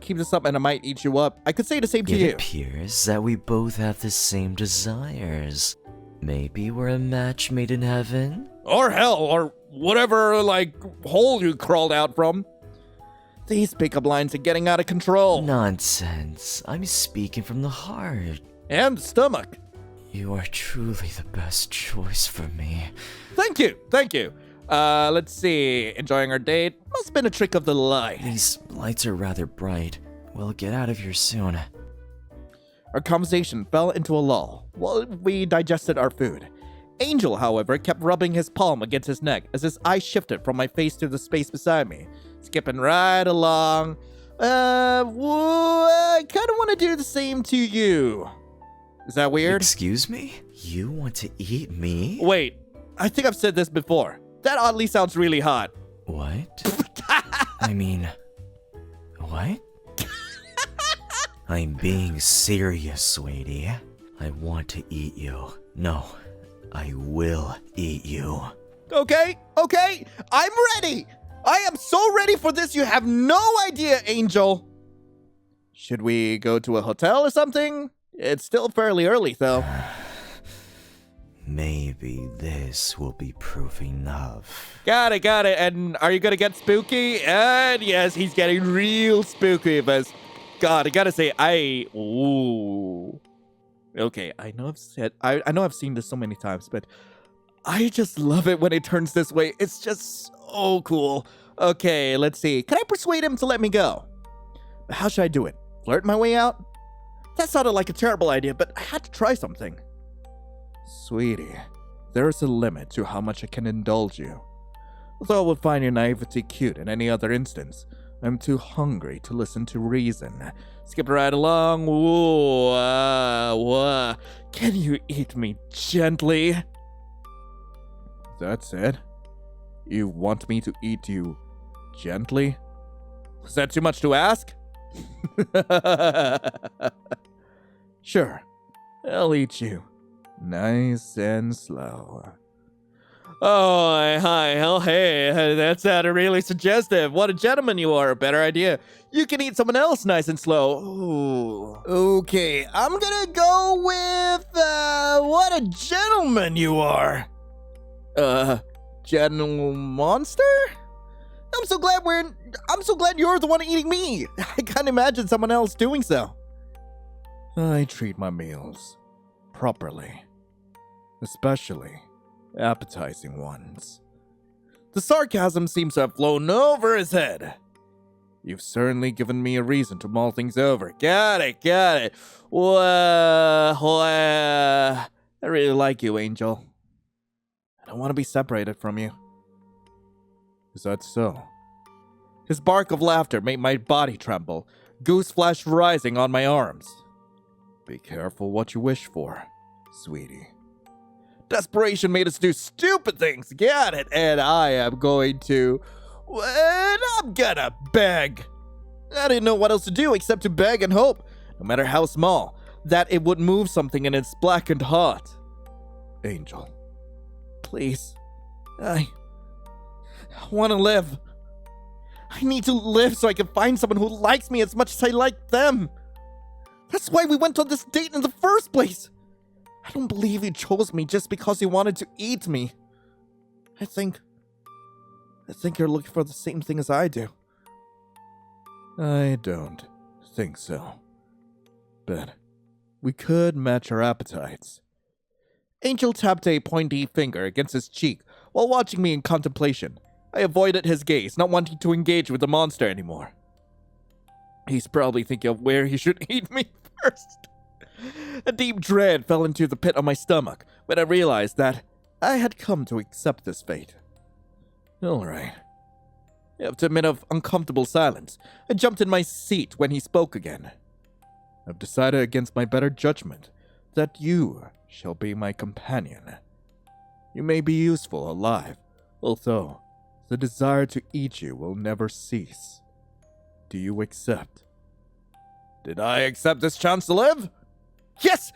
Speaker 2: Keep this up and I might eat you up. I could say the same to you.
Speaker 1: It appears that we both have the same desires. Maybe we're a match made in heaven?
Speaker 2: Or hell, or whatever, hole you crawled out from. These pickup lines are getting out of control.
Speaker 1: Nonsense. I'm speaking from the heart.
Speaker 2: And the stomach.
Speaker 1: You are truly the best choice for me.
Speaker 2: Thank you. Let's see. Enjoying our date? Must have been a trick of the light.
Speaker 1: These lights are rather bright. We'll get out of here soon.
Speaker 2: Our conversation fell into a lull while we digested our food. Angel, however, kept rubbing his palm against his neck as his eyes shifted from my face to the space beside me, skipping right along. I kind of want to do the same to you. Is that weird?
Speaker 1: Excuse me? You want to eat me?
Speaker 2: Wait, I think I've said this before. That oddly sounds really hot.
Speaker 1: What? I mean, what? I'm being serious, sweetie. I want to eat you. No, I will eat you.
Speaker 2: Okay, I'm ready. I am so ready for this, you have no idea, Angel. Should we go to a hotel or something? It's still fairly early, though.
Speaker 1: Maybe this will be proof enough.
Speaker 2: Got it. And are you gonna get spooky? And yes, he's getting real spooky, but God, I gotta say, ooh. Okay, I know I've seen this so many times, but I just love it when it turns this way. It's just so cool. Okay, let's see. Can I persuade him to let me go? But how should I do it? Flirt my way out? That sounded like a terrible idea, but I had to try something. Sweetie, there is a limit to how much I can indulge you. Although I would find your naivety cute in any other instance, I'm too hungry to listen to reason. Skip right along. Can you eat me gently? That's it? You want me to eat you gently? Is that too much to ask? Sure, I'll eat you. Nice and slow. Oh, hi. Oh, hey. That sounded really suggestive. What a gentleman you are. A better idea. You can eat someone else nice and slow. Ooh. Okay, I'm gonna go with, what a gentleman you are. Gentle monster? I'm so glad you're the one eating me. I can't imagine someone else doing so. I treat my meals properly. Especially appetizing ones. The sarcasm seems to have flown over his head. You've certainly given me a reason to mull things over. Got it. I really like you, Angel. I don't want to be separated from you. Is that so? His bark of laughter made my body tremble, goose flesh rising on my arms. Be careful what you wish for, sweetie. Desperation made us do stupid things, get it? And I'm gonna beg. I didn't know what else to do except to beg and hope, no matter how small, that it would move something in its blackened heart. Angel, please, I want to live. I need to live so I can find someone who likes me as much as I like them. That's why we went on this date in the first place. I don't believe he chose me just because he wanted to eat me. I think you're looking for the same thing as I do. I don't think so. But we could match our appetites. Angel tapped a pointy finger against his cheek while watching me in contemplation. I avoided his gaze, not wanting to engage with the monster anymore. He's probably thinking of where he should eat me first. A deep dread fell into the pit of my stomach when I realized that I had come to accept this fate. All right. After a minute of uncomfortable silence, I jumped in my seat when he spoke again. I've decided against my better judgment that you shall be my companion. You may be useful alive, although the desire to eat you will never cease. Do you accept? Did I accept this chance to live? Yes!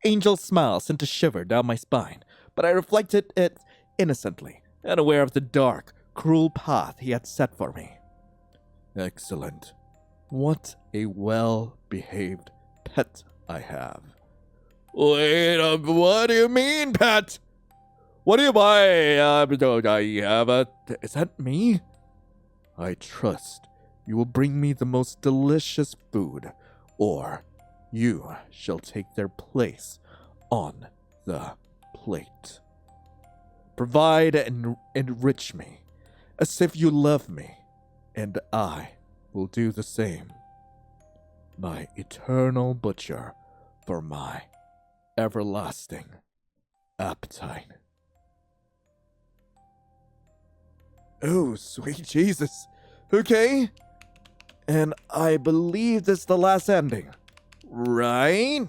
Speaker 2: Angel's smile sent a shiver down my spine, but I reflected it innocently, unaware of the dark, cruel path he had set for me. Excellent. What a well-behaved pet I have. Wait, what do you mean, pet? What do you buy? Don't I have a... Is that me? I trust you will bring me the most delicious food, or you shall take their place on the plate. Provide and enrich me, as if you love me, and I will do the same. My eternal butcher for my everlasting appetite. Oh, sweet Jesus. Okay. And I believe this is the last ending. Right?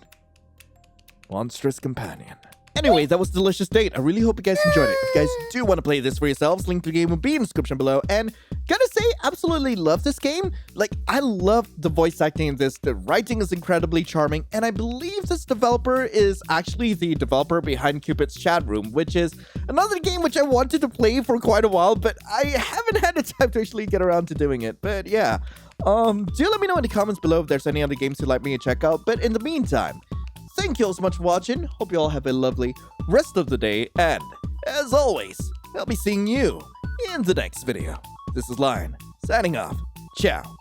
Speaker 2: Monstrous companion. Anyway, that was Delicious Date. I really hope you guys enjoyed it. If you guys do want to play this for yourselves, link to the game will be in the description below. And gotta say, absolutely love this game. Like, I love the voice acting in this. The writing is incredibly charming. And I believe this developer is actually the developer behind Cupid's Chat Room, which is another game which I wanted to play for quite a while, but I haven't had the time to actually get around to doing it. But yeah, do let me know in the comments below if there's any other games you'd like me to check out. But in the meantime, thank you all so much for watching. Hope you all have a lovely rest of the day. And as always, I'll be seeing you in the next video. This is Lion, signing off. Ciao.